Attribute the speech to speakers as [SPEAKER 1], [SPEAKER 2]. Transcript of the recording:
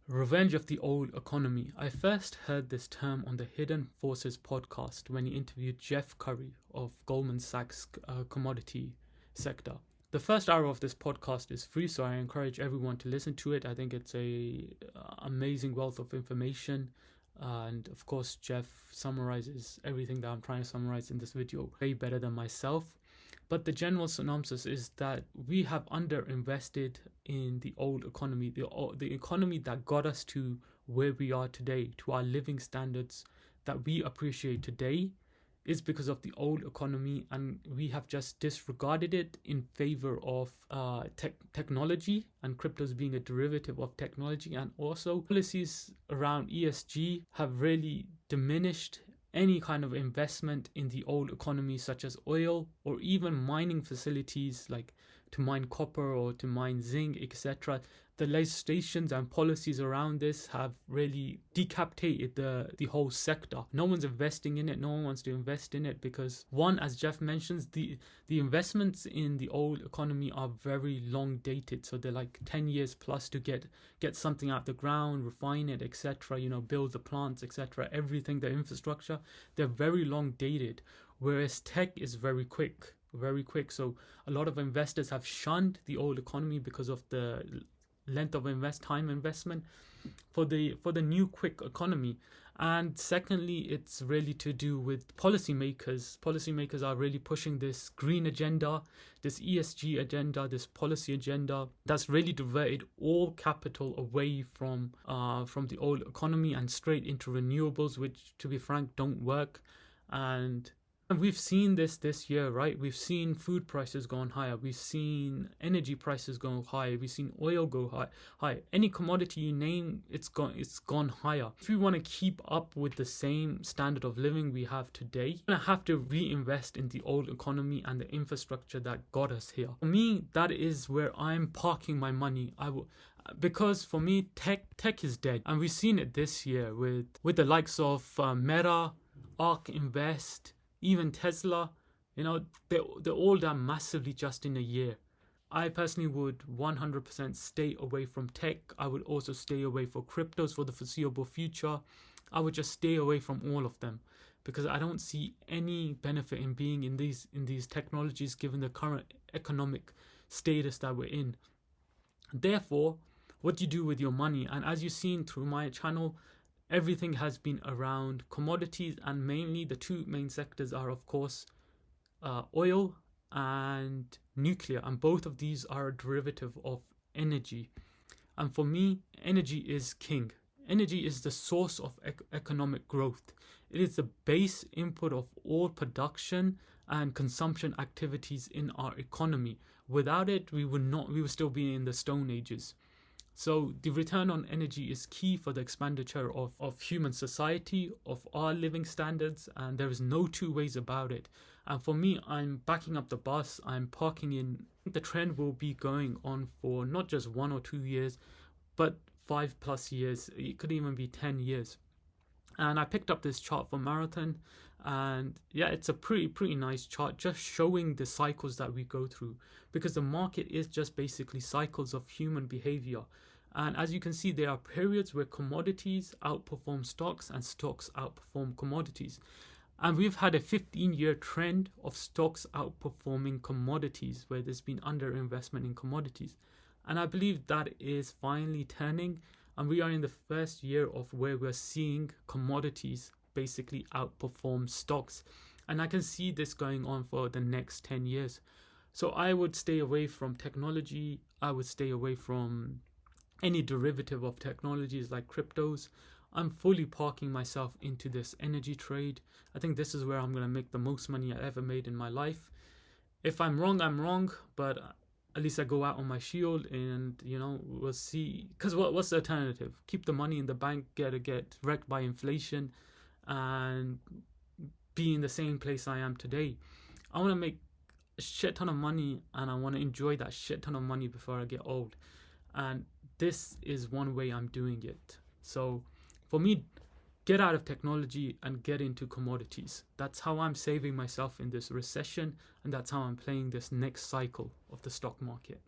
[SPEAKER 1] Revenge of the old economy. I first heard this term on the Hidden Forces podcast when he interviewed Jeff Curry of Goldman Sachs commodity sector. The first hour of this podcast is free, so I encourage everyone to listen to it. I think it's a amazing wealth of information. And of course, Jeff summarizes everything that I'm trying to summarize in this video way better than myself. But the general synopsis is that we have underinvested in the old economy, the economy that got us to where we are today, to our living standards that we appreciate today, is because of the old economy, and we have just disregarded it in favor of technology, and cryptos being a derivative of technology. And also policies around ESG have really diminished any kind of investment in the old economy, such as oil or even mining facilities like to mine copper or to mine zinc, etc. The legislations and policies around this have really decapitated the whole sector. No one's investing in it. No one wants to invest in it because, one, as Jeff mentions, the investments in the old economy are very long dated. So they're like 10 years plus to get something out the ground, refine it, etc. Build the plants, etc. Everything, the infrastructure, they're very long dated. Whereas tech is very quick. So a lot of investors have shunned the old economy because of the length of time investment for the new quick economy. And secondly, it's really to do with policymakers are really pushing this green agenda, this ESG agenda, this policy agenda that's really diverted all capital away from the old economy and straight into renewables, which, to be frank, don't work. And we've seen this year, right? We've seen food prices going higher. We've seen energy prices go higher. We've seen oil go high. Any commodity you name, it's gone higher. If we want to keep up with the same standard of living we have today, we're going to have to reinvest in the old economy and the infrastructure that got us here. For me, that is where I'm parking my money. Because for me, tech is dead. And we've seen it this year with the likes of Meta, ARK Invest, even Tesla. They're all down massively just in a year. I personally would 100% stay away from tech. I would also stay away from cryptos for the foreseeable future. I would just stay away from all of them because I don't see any benefit in being in these technologies given the current economic status that we're in. Therefore, what do you do with your money? And as you've seen through my channel, everything has been around commodities, and mainly the two main sectors are, of course, oil and nuclear, and both of these are a derivative of energy. And for me, energy is king. Energy is the source of economic growth. It is the base input of all production and consumption activities in our economy. Without it, we would still be in the Stone Ages. So the return on energy is key for the expenditure of human society, of our living standards, and there is no two ways about it. And for me, I'm backing up the bus. I'm parking in. The trend will be going on for not just 1 or 2 years, but 5+ years. It could even be 10 years. And I picked up this chart for Marathon, and yeah, it's a pretty nice chart, just showing the cycles that we go through, because the market is just basically cycles of human behavior. And as you can see, there are periods where commodities outperform stocks and stocks outperform commodities. And we've had a 15-year trend of stocks outperforming commodities, where there's been underinvestment in commodities. And I believe that is finally turning, and we are in the first year of where we're seeing commodities basically outperform stocks. And I can see this going on for the next 10 years. So I would stay away from technology. I would stay away from any derivative of technologies like cryptos. I'm fully parking myself into this energy trade. I think this is where I'm going to make the most money I ever made in my life. If I'm wrong, I'm wrong, but at least I go out on my shield, and we'll see. Because what's the alternative? Keep the money in the bank, get wrecked by inflation, and be in the same place I am today. I want to make a shit ton of money, and I want to enjoy that shit ton of money before I get old. And this is one way I'm doing it. So for me, get out of technology and get into commodities. That's how I'm saving myself in this recession, and that's how I'm playing this next cycle of the stock market.